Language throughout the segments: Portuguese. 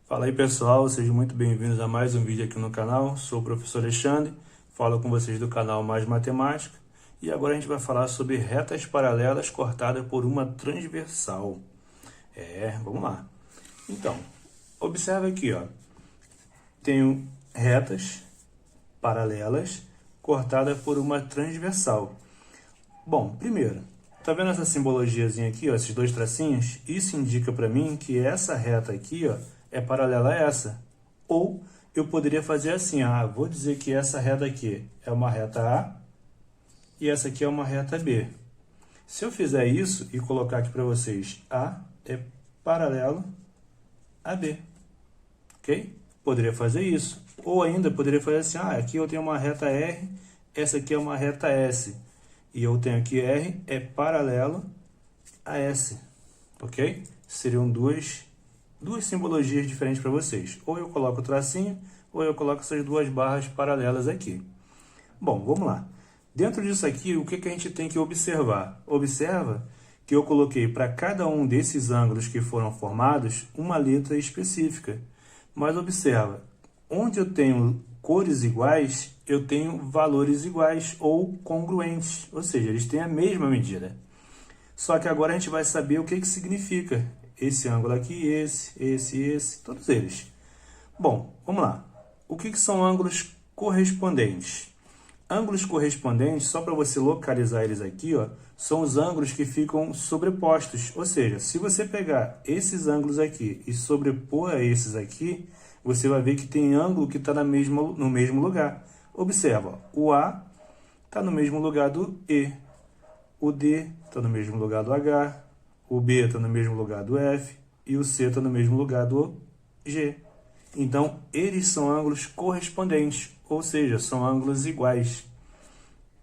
Fala aí pessoal, sejam muito bem-vindos a mais um vídeo aqui no canal. Sou o professor Alexandre, falo com vocês do canal Mais Matemática e agora a gente vai falar sobre retas paralelas cortadas por uma transversal. Vamos lá. Então, observa aqui, ó, tenho retas paralelas cortadas por uma transversal. Bom, primeiro, tá vendo essa simbologiazinha aqui, ó, esses dois tracinhos? Isso indica para mim que essa reta aqui, ó, é paralela a essa. Ou eu poderia fazer assim, vou dizer que essa reta aqui é uma reta A e essa aqui é uma reta B. Se eu fizer isso e colocar aqui para vocês, A é paralelo a B, ok? Poderia fazer isso. Ou ainda poderia fazer assim, aqui eu tenho uma reta R, essa aqui é uma reta S. E eu tenho aqui R é paralelo a S, ok? Seriam duas simbologias diferentes para vocês. Ou eu coloco o tracinho, ou eu coloco essas duas barras paralelas aqui. Bom, vamos lá. Dentro disso aqui, o que a gente tem que observar? Observa que eu coloquei para cada um desses ângulos que foram formados uma letra específica. Mas observa, onde eu tenho cores iguais, eu tenho valores iguais ou congruentes. Ou seja, eles têm a mesma medida. Só que agora a gente vai saber o que significa esse ângulo aqui, esse, todos eles. Bom, vamos lá. O que são ângulos correspondentes? Ângulos correspondentes, só para você localizar eles aqui, ó, são os ângulos que ficam sobrepostos. Ou seja, se você pegar esses ângulos aqui e sobrepor a esses aqui, você vai ver que tem ângulo que está no mesmo lugar. Observa, o A está no mesmo lugar do E, o D está no mesmo lugar do H, o B está no mesmo lugar do F e o C está no mesmo lugar do G. Então, eles são ângulos correspondentes, ou seja, são ângulos iguais.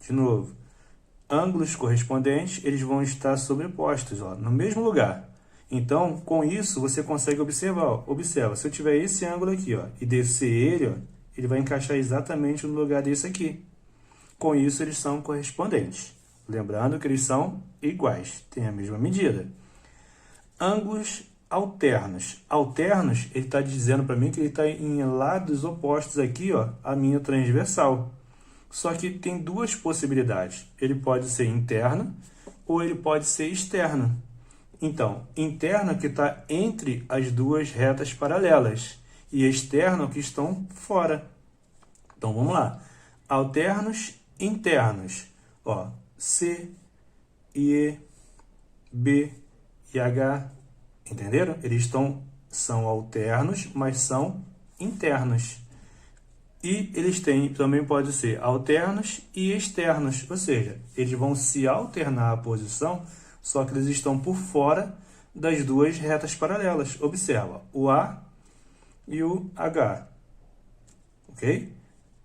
De novo, ângulos correspondentes, eles vão estar sobrepostos, ó, no mesmo lugar. Então, com isso, você consegue observar. Ó, observa, se eu tiver esse ângulo aqui, ó, e descer ele, ó, ele vai encaixar exatamente no lugar desse aqui. Com isso, eles são correspondentes. Lembrando que eles são iguais, têm a mesma medida. Ângulos alternos. Alternos, ele está dizendo para mim que ele está em lados opostos aqui, ó, à minha transversal. Só que tem duas possibilidades. Ele pode ser interno ou ele pode ser externo. Então, interno que está entre as duas retas paralelas e externo que estão fora. Então, vamos lá. Alternos internos. Ó, C, E, B e H, entenderam? Eles são alternos, mas são internos. E eles também podem ser alternos e externos, ou seja, eles vão se alternar a posição, só que eles estão por fora das duas retas paralelas. Observa, o A e o H, ok?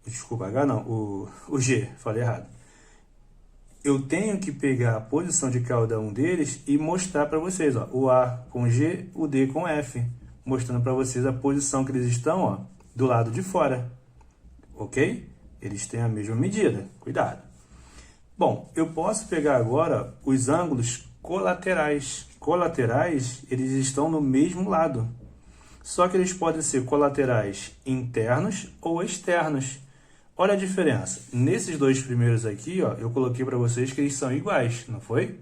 Desculpa, H não, o G, falei errado. Eu tenho que pegar a posição de cada um deles e mostrar para vocês, ó, o A com G, o D com F, mostrando para vocês a posição que eles estão, ó, do lado de fora, ok? Eles têm a mesma medida, cuidado. Bom, eu posso pegar agora os ângulos colaterais. Colaterais, eles estão no mesmo lado, só que eles podem ser colaterais internos ou externos. Olha a diferença. Nesses dois primeiros aqui, ó, eu coloquei para vocês que eles são iguais, não foi?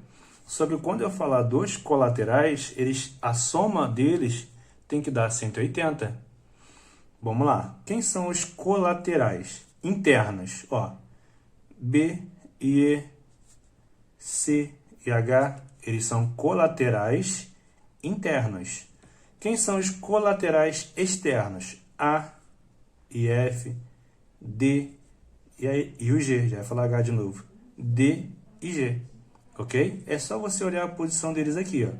Só que quando eu falar dos colaterais, a soma deles tem que dar 180. Vamos lá. Quem são os colaterais? Internos, ó. B, E, C e H, eles são colaterais internos. Quem são os colaterais externos? A e F, D e o G, já vai falar H de novo, D e G, ok? É só você olhar a posição deles aqui, ó.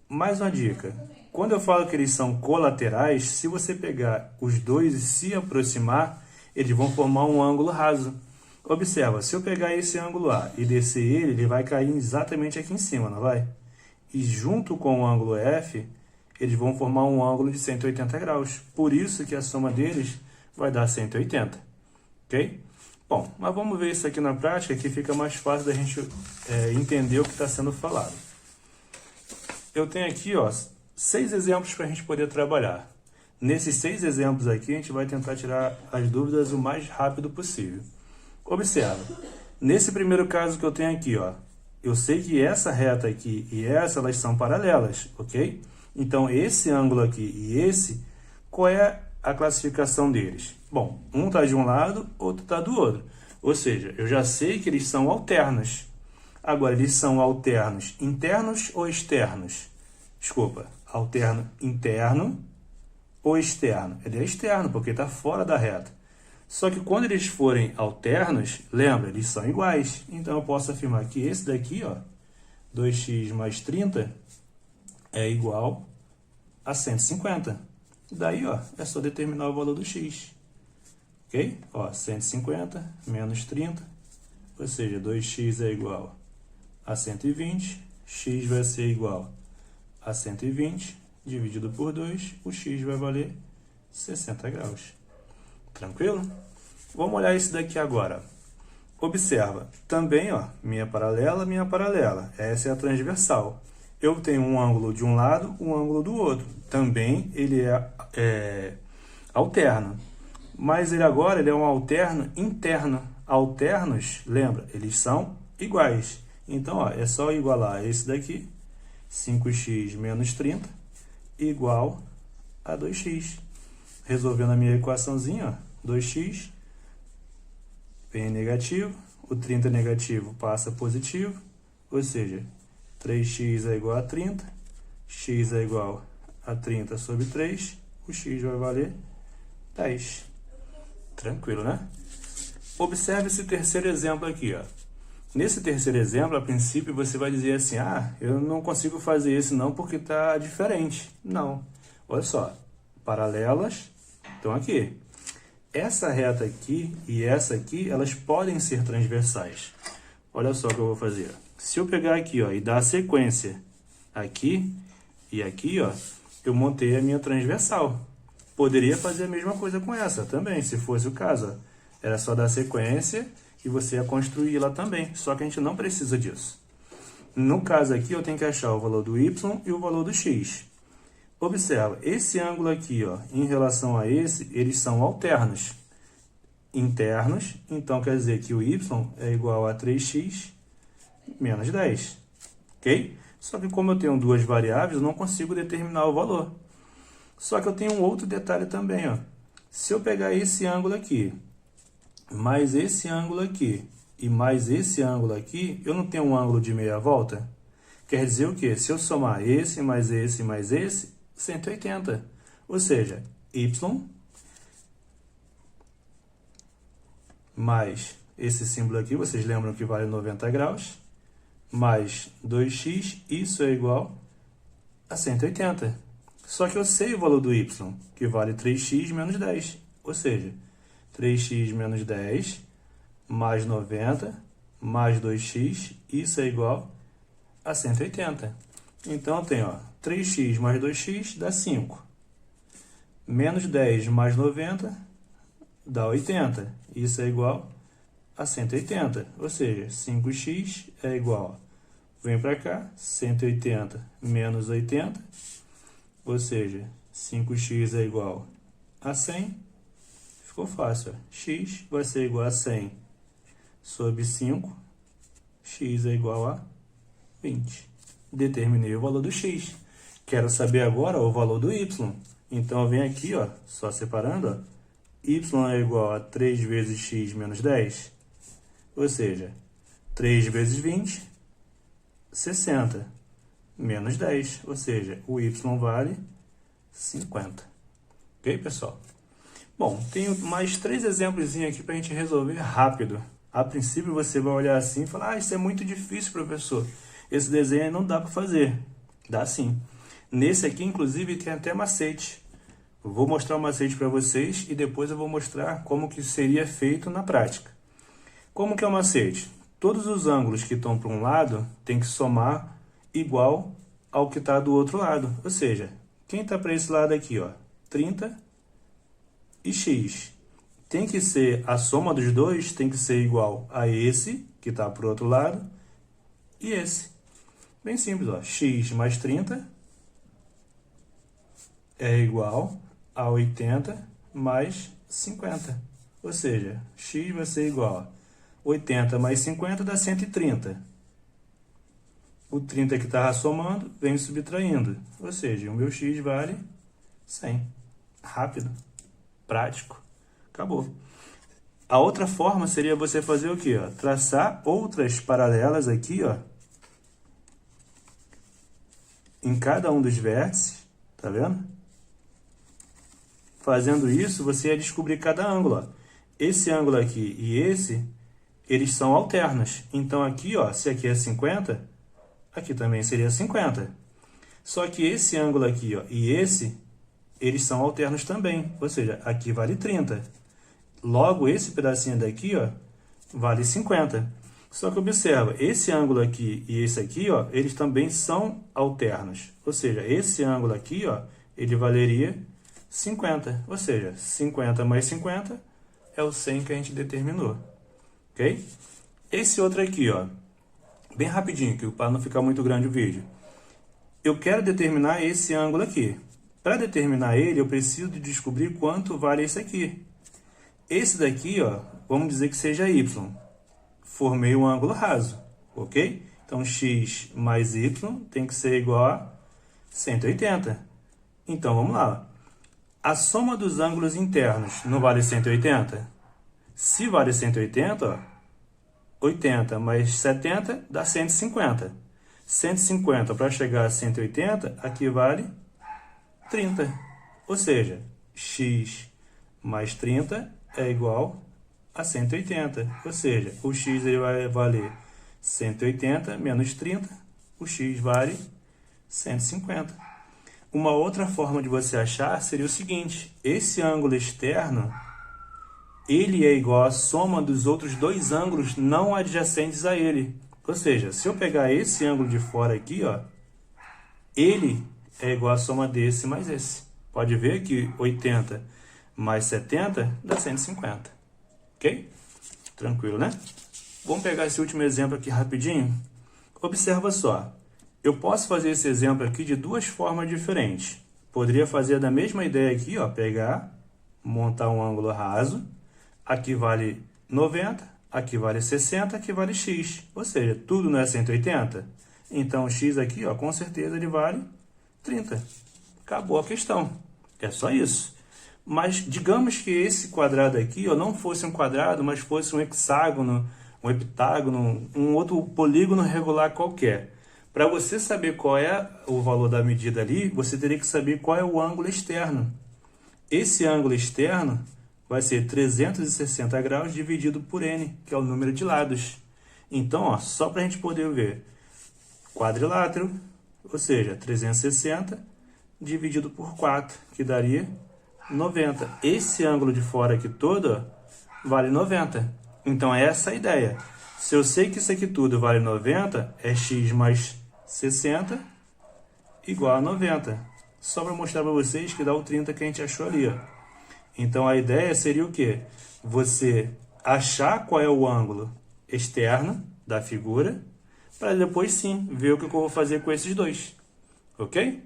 Mais uma dica, quando eu falo que eles são colaterais, se você pegar os dois e se aproximar, eles vão formar um ângulo raso. Observa, se eu pegar esse ângulo A e descer ele vai cair exatamente aqui em cima, não vai? E junto com o ângulo F, eles vão formar um ângulo de 180 graus. Por isso que a soma deles vai dar 180, ok? Bom, mas vamos ver isso aqui na prática, que fica mais fácil da gente entender o que está sendo falado. Eu tenho aqui, ó, 6 exemplos para a gente poder trabalhar. Nesses 6 exemplos aqui, a gente vai tentar tirar as dúvidas o mais rápido possível. Observa, nesse primeiro caso que eu tenho aqui, ó, eu sei que essa reta aqui e essa, elas são paralelas, ok? Então, esse ângulo aqui e esse, qual é a classificação deles? Bom, um está de um lado, outro está do outro. Ou seja, eu já sei que eles são alternos. Agora, eles são alternos internos ou externos? Desculpa, alterno interno ou externo? Ele é externo, porque está fora da reta. Só que quando eles forem alternos, lembra, eles são iguais. Então, eu posso afirmar que esse daqui, ó, 2x mais 30, é igual a 150. Daí, ó, é só determinar o valor do x. Ok? Ó, 150 menos 30, ou seja, 2x é igual a 120, x vai ser igual a 120, dividido por 2, o x vai valer 60 graus. Tranquilo? Vamos olhar isso daqui agora. Observa, também, ó, minha paralela. Essa é a transversal. Eu tenho um ângulo de um lado, um ângulo do outro. Também ele é alterno. Mas ele agora ele é um alterno interno. Alternos, lembra, eles são iguais. Então, ó, é só igualar esse daqui, 5x menos 30, igual a 2x. Resolvendo a minha equaçãozinha, ó, 2x vem negativo, o 30 negativo passa positivo, ou seja, 3x é igual a 30, x é igual a 30 sobre 3, o x vai valer 10. Tranquilo, né? Observe esse terceiro exemplo aqui, ó. Nesse terceiro exemplo, a princípio, você vai dizer assim, ah, eu não consigo fazer esse não porque está diferente. Não. Olha só, paralelas estão aqui. Essa reta aqui e essa aqui, elas podem ser transversais. Olha só o que eu vou fazer. Se eu pegar aqui, ó, e dar a sequência aqui e aqui, ó, eu montei a minha transversal. Poderia fazer a mesma coisa com essa também, se fosse o caso, ó. Era só dar sequência e você ia construir lá também. Só que a gente não precisa disso. No caso aqui, eu tenho que achar o valor do y e o valor do x. Observa, esse ângulo aqui, ó, em relação a esse, eles são alternos. Internos, então quer dizer que o y é igual a 3x menos 10. Ok? Só que como eu tenho duas variáveis, eu não consigo determinar o valor. Só que eu tenho um outro detalhe também, ó. Se eu pegar esse ângulo aqui, mais esse ângulo aqui e mais esse ângulo aqui, eu não tenho um ângulo de meia volta? Quer dizer o quê? Se eu somar esse, mais esse, mais esse, 180. Ou seja, y mais esse símbolo aqui, vocês lembram que vale 90 graus, mais 2x, isso é igual a 180. Só que eu sei o valor do y, que vale 3x menos 10. Ou seja, 3x menos 10 mais 90 mais 2x, isso é igual a 180. Então, eu tenho, ó, 3x mais 2x dá 5. Menos 10 mais 90 dá 80. Isso é igual a 180. Ou seja, 5x é igual, vem para cá, 180 menos 80. Ou seja, 5x é igual a 100. Ficou fácil, ó. X vai ser igual a 100 sobre 5. X é igual a 20. Determinei o valor do x. Quero saber agora o valor do y. Então, eu venho aqui, ó, só separando, ó, y é igual a 3 vezes x menos 10. Ou seja, 3 vezes 20, 60. Menos 10. Ou seja, o y vale 50. Ok, pessoal? Bom, tenho mais 3 exemplos aqui para a gente resolver rápido. A princípio, você vai olhar assim e falar, ah, isso é muito difícil, professor. Esse desenho aí não dá para fazer. Dá sim. Nesse aqui, inclusive, tem até macete. Eu vou mostrar o macete para vocês e depois eu vou mostrar como que seria feito na prática. Como que é o macete? Todos os ângulos que estão para um lado tem que somar igual ao que está do outro lado. Ou seja, quem está para esse lado aqui, ó, 30 e x. Tem que ser, a soma dos dois tem que ser igual a esse, que está para o outro lado, e esse. Bem simples, ó. X mais 30 é igual a 80 mais 50. Ou seja, x vai ser igual a 80 mais 50 dá 130. O 30 que estava somando vem subtraindo. Ou seja, o meu x vale 100. Rápido, prático, acabou. A outra forma seria você fazer o quê? Ó? Traçar outras paralelas aqui, ó, em cada um dos vértices, tá vendo? Fazendo isso, você ia descobrir cada ângulo. Ó. Esse ângulo aqui e esse, eles são alternos. Então aqui, ó, se aqui é 50, aqui também seria 50. Só que esse ângulo aqui, ó, e esse, eles são alternos também. Ou seja, aqui vale 30. Logo, esse pedacinho daqui, ó, vale 50. Só que observa, esse ângulo aqui e esse aqui, ó, eles também são alternos. Ou seja, esse ângulo aqui, ó, ele valeria 50. Ou seja, 50 mais 50 é o 100 que a gente determinou. Ok? Esse outro aqui, ó, bem rapidinho, para não ficar muito grande o vídeo. Eu quero determinar esse ângulo aqui. Para determinar ele, eu preciso de descobrir quanto vale esse aqui. Esse daqui, ó, vamos dizer que seja y. Formei um ângulo raso, ok? Então, x mais y tem que ser igual a 180. Então, vamos lá. A soma dos ângulos internos não vale 180? Se vale 180, ó, 80 mais 70 dá 150. 150 para chegar a 180, aqui vale 30. Ou seja, x mais 30 é igual a 180. Ou seja, o x ele vai valer 180 menos 30, o x vale 150. Uma outra forma de você achar seria o seguinte: esse ângulo externo, ele é igual à soma dos outros dois ângulos não adjacentes a ele. Ou seja, se eu pegar esse ângulo de fora aqui, ó, ele é igual à soma desse mais esse. Pode ver que 80 mais 70 dá 150. Ok? Tranquilo, né? Vamos pegar esse último exemplo aqui rapidinho. Observa só. Eu posso fazer esse exemplo aqui de duas formas diferentes. Poderia fazer da mesma ideia aqui, ó, pegar, montar um ângulo raso. Aqui vale 90, aqui vale 60, aqui vale x. Ou seja, tudo não é 180? Então, o x aqui, ó, com certeza, ele vale 30. Acabou a questão. É só isso. Mas digamos que esse quadrado aqui, ó, não fosse um quadrado, mas fosse um hexágono, um heptágono, um outro polígono regular qualquer. Para você saber qual é o valor da medida ali, você teria que saber qual é o ângulo externo. Esse ângulo externo vai ser 360 graus dividido por n, que é o número de lados. Então, ó, só para a gente poder ver, quadrilátero, ou seja, 360 dividido por 4, que daria 90. Esse ângulo de fora aqui todo, ó, vale 90. Então, é essa a ideia. Se eu sei que isso aqui tudo vale 90, é x mais 60 igual a 90. Só para mostrar para vocês que dá o 30 que a gente achou ali, ó. Então, a ideia seria o quê? Você achar qual é o ângulo externo da figura, para depois sim ver o que eu vou fazer com esses dois. Ok?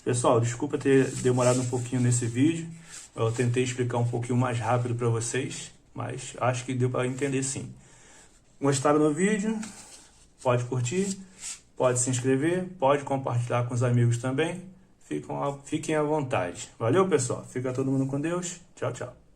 Pessoal, desculpa ter demorado um pouquinho nesse vídeo. Eu tentei explicar um pouquinho mais rápido para vocês, mas acho que deu para entender sim. Gostaram do vídeo? Pode curtir, pode se inscrever, pode compartilhar com os amigos também. Fiquem à vontade. Valeu, pessoal. Fica todo mundo com Deus. Tchau, tchau.